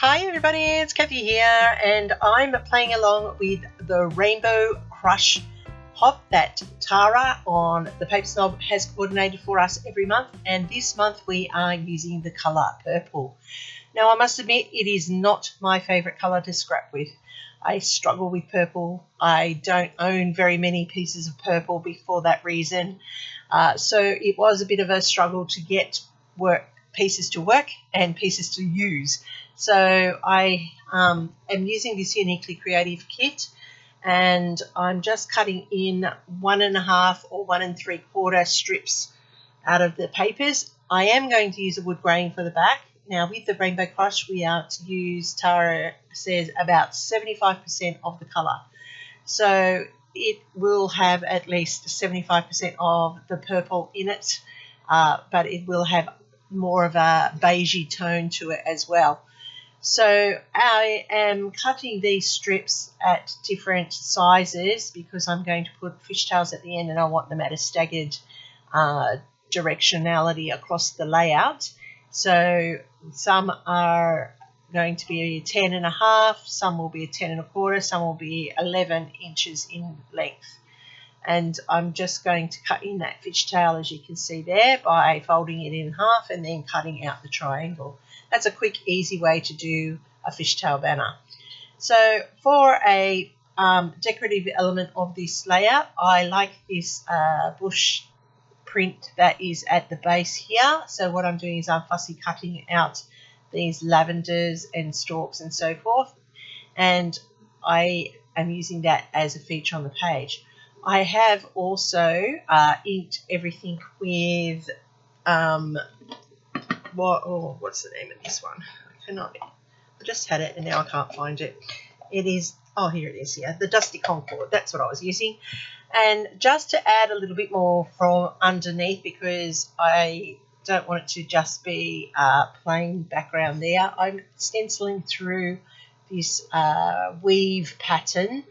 Hi everybody, it's Kathy here, and I'm playing along with the Rainbow Crush pop that Tara on the Paper Snob has coordinated for us every month, and this month we are using the colour purple. Now I must admit it is not my favourite colour to scrap with. I struggle with purple. I don't own very many pieces of purple before that reason, so it was a bit of a struggle to get pieces to work and pieces to use. So I am using this Uniquely Creative kit, and I'm just cutting in 1.5 or 1 3/4 strips out of the papers. I am going to use a wood grain for the back. Now with the Rainbow Crush we are to use, Tara says, about 75% of the colour. So it will have at least 75% of the purple in it, but it will have more of a beigey tone to it as well. So I am cutting these strips at different sizes because I'm going to put fishtails at the end and I want them at a staggered directionality across the layout. So some are going to be 10.5, some will be a 10.25, some will be 11 inches in length. And I'm just going to cut in that fishtail, as you can see there, by folding it in half and then cutting out the triangle. That's a quick, easy way to do a fishtail banner. So for a decorative element of this layout, I like this bush print that is at the base here. So what I'm doing is I'm fussy cutting out these lavenders and stalks and so forth, and I am using that as a feature on the page. I have also inked everything with what's the name of this one? I just had it and now I can't find it. It is, oh, here it is, yeah, the Dusty Concord. That's what I was using. And just to add a little bit more from underneath, because I don't want it to just be a plain background there, I'm stenciling through this weave pattern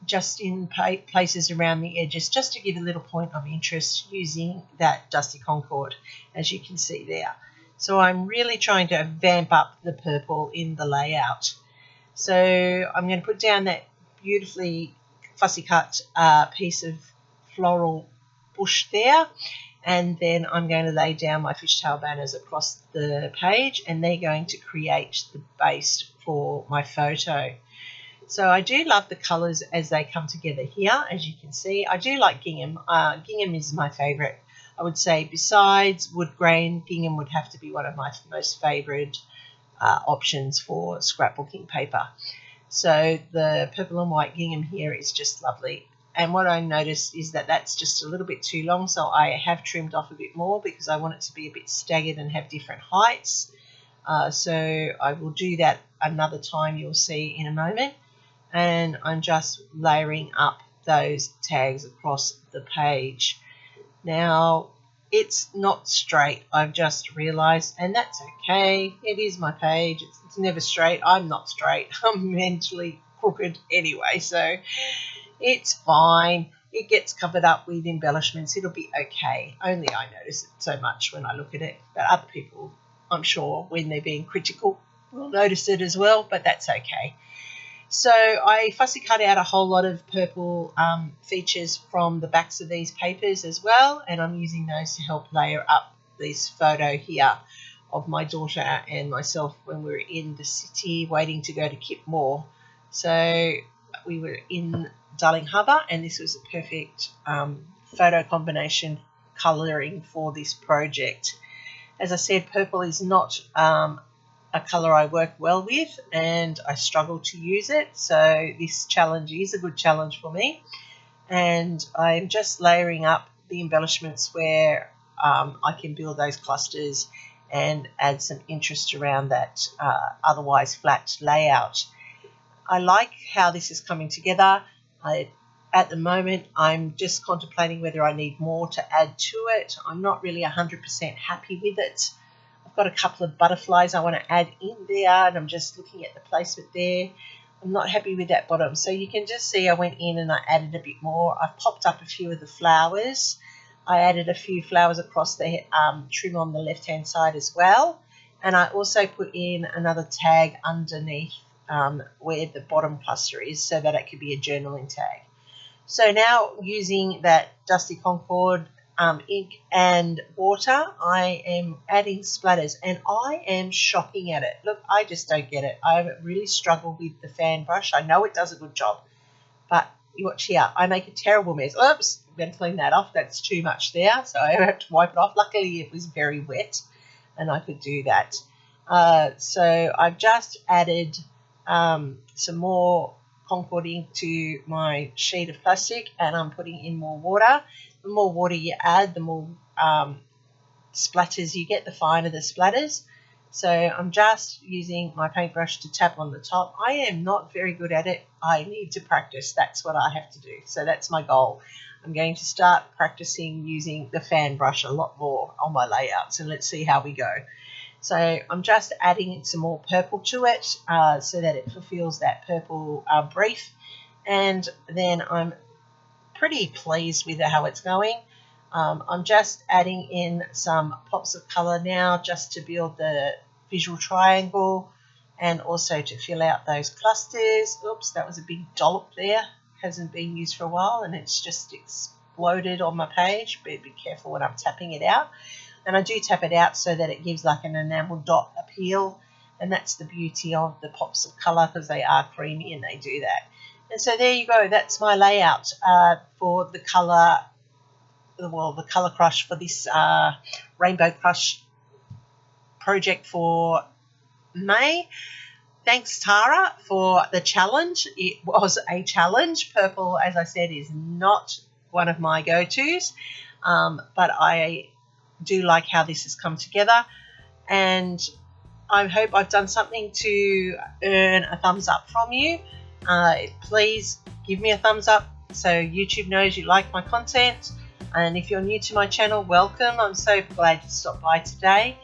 just in places around the edges, just to give a little point of interest using that Dusty Concord, as you can see there. So I'm really trying to vamp up the purple in the layout. So I'm going to put down that beautifully fussy cut piece of floral bush there, and then I'm going to lay down my fishtail banners across the page, and they're going to create the base for my photo. So I do love the colours as they come together here, as you can see. I do like gingham. Gingham is my favourite. I would say besides wood grain, gingham would have to be one of my most favourite options for scrapbooking paper. So the purple and white gingham here is just lovely. And what I noticed is that that's just a little bit too long, so I have trimmed off a bit more because I want it to be a bit staggered and have different heights. So I will do that another time, you'll see in a moment. And I'm just layering up those tags across the page. Now, it's not straight, I've just realised, and that's okay. It is my page. It's never straight. I'm not straight. I'm mentally crooked anyway, so it's fine. It gets covered up with embellishments. It'll be okay. Only I notice it so much when I look at it, but other people, I'm sure, when they're being critical, will notice it as well, but that's okay. So I fussy cut out a whole lot of purple features from the backs of these papers as well, and I'm using those to help layer up this photo here of my daughter and myself when we were in the city waiting to go to Kip Moore. So we were in Darling Harbour, and this was a perfect photo combination colouring for this project. As I said, purple is not a colour I work well with, and I struggle to use it, so this challenge is a good challenge for me. And I'm just layering up the embellishments where I can build those clusters and add some interest around that otherwise flat layout. I like how this is coming together. At the moment I'm just contemplating whether I need more to add to it. I'm not really 100% happy with it. I've got a couple of butterflies I want to add in there, and I'm just looking at the placement there. I'm not happy with that bottom. So you can just see I went in and I added a bit more. I've popped up a few of the flowers. I added a few flowers across the trim on the left-hand side as well. And I also put in another tag underneath where the bottom cluster is, so that it could be a journaling tag. So now, using that Dusty Concord ink and water, I am adding splatters, and I am shocking at it. Look, I just don't get it. I really struggle with the fan brush. I know it does a good job, but you watch here, I make a terrible mess. Oops, I'm going to clean that off. That's too much there, so I have to wipe it off. Luckily, it was very wet, and I could do that. So I've just added some more Concord ink to my sheet of plastic, and I'm putting in more water. The more water you add, the more splatters you get, the finer the splatters. So I'm just using my paintbrush to tap on the top. I am not very good at it. I need to practice. That's what I have to do. So that's my goal. I'm going to start practicing using the fan brush a lot more on my layouts, and let's see how we go. So I'm just adding some more purple to it so that it fulfills that purple brief. And then I'm pretty pleased with how it's going. I'm just adding in some pops of colour now, just to build the visual triangle and also to fill out those clusters. Oops, that was a big dollop there. Hasn't been used for a while, and it's just exploded on my page. But be careful when I'm tapping it out. And I do tap it out so that it gives like an enamel dot appeal, and that's the beauty of the pops of colour, because they are creamy and they do that. And so there you go. That's my layout for the colour. Well, the colour crush for this Rainbow Crush project for May. Thanks, Tara, for the challenge. It was a challenge. Purple, as I said, is not one of my go-tos, but I do like how this has come together, and I hope I've done something to earn a thumbs up from you. Please give me a thumbs up so YouTube knows you like my content. And if you're new to my channel, welcome. I'm so glad you stopped by today.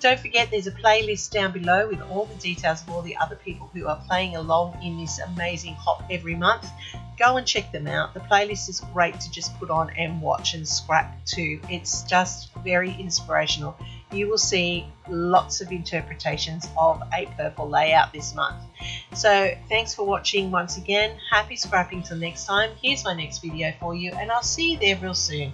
Don't forget, there's a playlist down below with all the details of all the other people who are playing along in this amazing hop every month. Go and check them out. The playlist is great to just put on and watch and scrap too. It's just very inspirational. You will see lots of interpretations of a purple layout this month. So thanks for watching once again. Happy scrapping till next time. Here's my next video for you, and I'll see you there real soon.